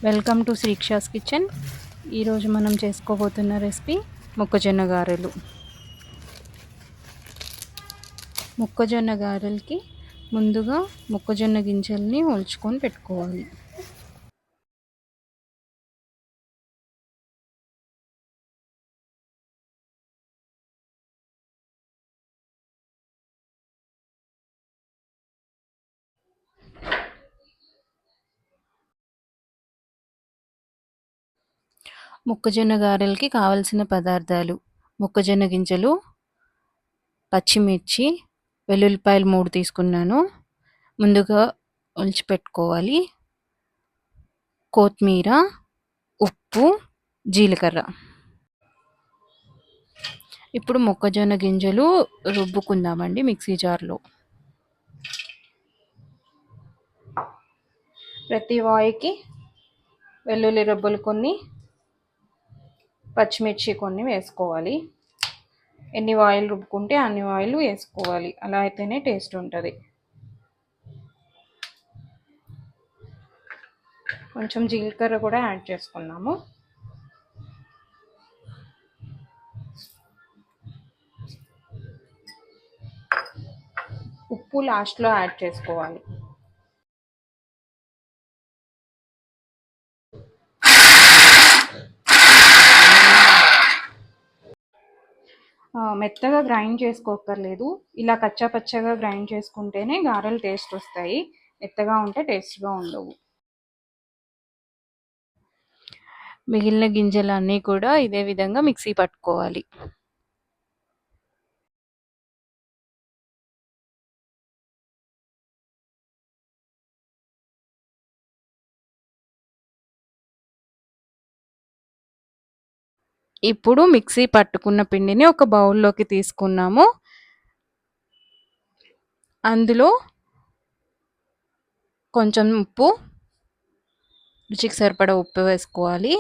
Welcome to Srikshas kitchen. ఈరోజు మనం చేసుకోబోతున్న recipe మొక్కజొన్న గారెలు. మొక్కజొన్న గారెలకి ముందుగా మొక్కజొన్న గింజల్ని ఒలుచుకొని పెట్టుకోవాలి. మొక్కజొన్న గారెలకి కావలసిన పదార్థాలు: మొక్కజొన్న గింజలు, పచ్చిమిర్చి, వెల్లుల్లిపాయలు 3 తీసుకున్నాను. ముందుగా ఒలిచి పెట్టుకోవాలి. కొత్తిమీర, ఉప్పు, జీలకర్ర. ఇప్పుడు మొక్కజొన్న గింజలు రుబ్బుకుందామండి మిక్సీ జార్లో. ప్రతి వాయికి వెల్లుల్లి రబ్బలు కొన్ని, పచ్చిమిర్చి కొన్ని వేసుకోవాలి. ఎన్ని ఆయిల్ రుబ్బుకుంటే అన్ని ఆయిల్ వేసుకోవాలి, అలా అయితేనే టేస్ట్ ఉంటుంది. కొంచెం జీలకర్ర కూడా యాడ్ చేసుకున్నాము. ఉప్పు లాస్ట్లో యాడ్ చేసుకోవాలి. మెత్తగా గ్రైండ్ చేసుకోక్కర్లేదు, ఇలా కచ్చా పచ్చగా గ్రైండ్ చేసుకుంటేనే గారెలు టేస్ట్ వస్తాయి. మెత్తగా ఉంటే టేస్ట్గా ఉండవు. మిగిలిన గింజలన్నీ కూడా ఇదే విధంగా మిక్సీ పట్టుకోవాలి. ఇప్పుడు మిక్సీ పట్టుకున్న పిండిని ఒక బౌల్లోకి తీసుకున్నాము. అందులో కొంచెం ఉప్పు, రుచికి సరిపడా ఉప్పు వేసుకోవాలి.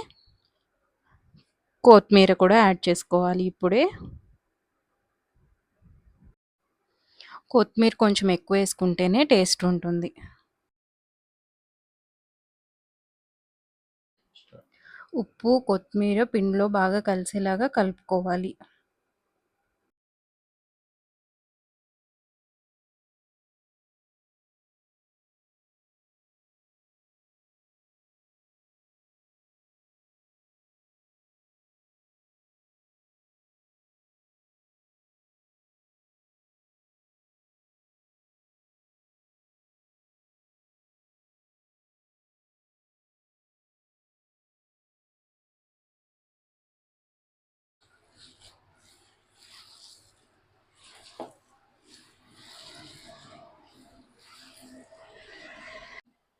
కొత్తిమీర కూడా యాడ్ చేసుకోవాలి. ఇప్పుడే కొత్తిమీర కొంచెం ఎక్కువ వేసుకుంటేనే టేస్ట్ ఉంటుంది. ఉప్పు, కొత్తిమీర పిండిలో బాగా కలిసేలాగా కలుపుకోవాలి.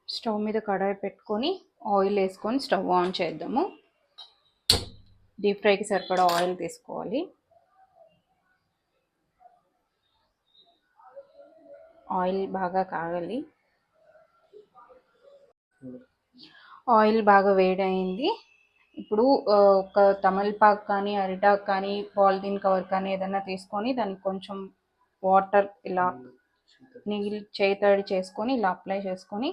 స్టవ్ మీద కడాయి పెట్టుకొని ఆయిల్ వేసుకొని స్టవ్ ఆన్ చేద్దాము. డీప్ ఫ్రైకి సరిపడా ఆయిల్ తీసుకోవాలి. ఆయిల్ బాగా కాగాలి. ఆయిల్ బాగా వేడైంది. ఇప్పుడు ఒక తమలపాకు కానీ, అరిటాకు కానీ, పాలిథిన్ కవర్ కానీ ఏదైనా తీసుకొని దానికి కొంచెం వాటర్ ఇలా నీళ్ళు చేతడి చేసుకొని ఇలా అప్లై చేసుకొని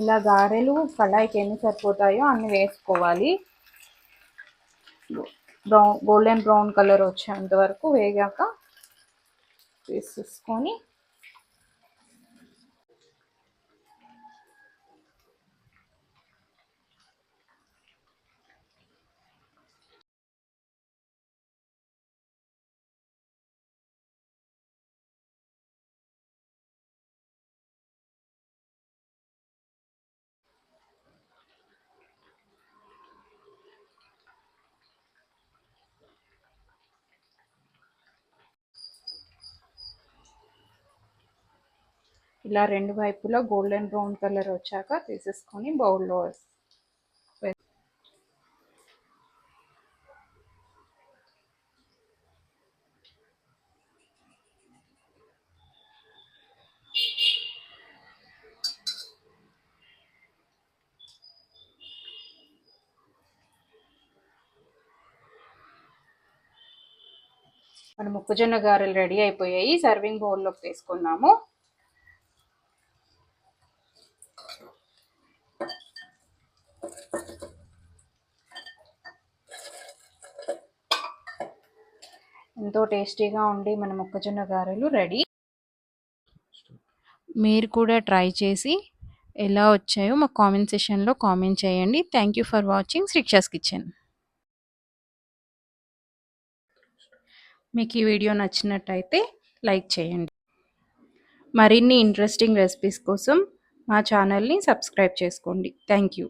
ఇలా గారెలు కళాయికి ఎన్ని సరిపోతాయో అన్ని వేసుకోవాలి. గోల్డెన్ బ్రౌన్ కలర్ వచ్చేంత వరకు వేగాక వేసేసుకొని ఇలా రెండు వైపులా గోల్డెన్ బ్రౌన్ కలర్ వచ్చాక తీసేసుకొని బౌల్లో మన మొక్కజొన్న గారెలు రెడీ అయిపోయాయి. సర్వింగ్ బౌల్లోకి తీసుకున్నాము. ఎంతో టేస్టీగా ఉండి మన మొక్కజొన్న గారెలు రెడీ. మీరు కూడా ట్రై చేసి ఎలా వచ్చాయో మా కామెంట్ సెషన్లో కామెంట్ చేయండి. Thank you for watching Sreeksha's kitchen. మీకు ఈ వీడియో నచ్చినట్టయితే లైక్ చేయండి. మరిన్ని ఇంట్రెస్టింగ్ రెసిపీస్ కోసం మా ఛానల్ని సబ్స్క్రైబ్ చేసుకోండి. Thank you.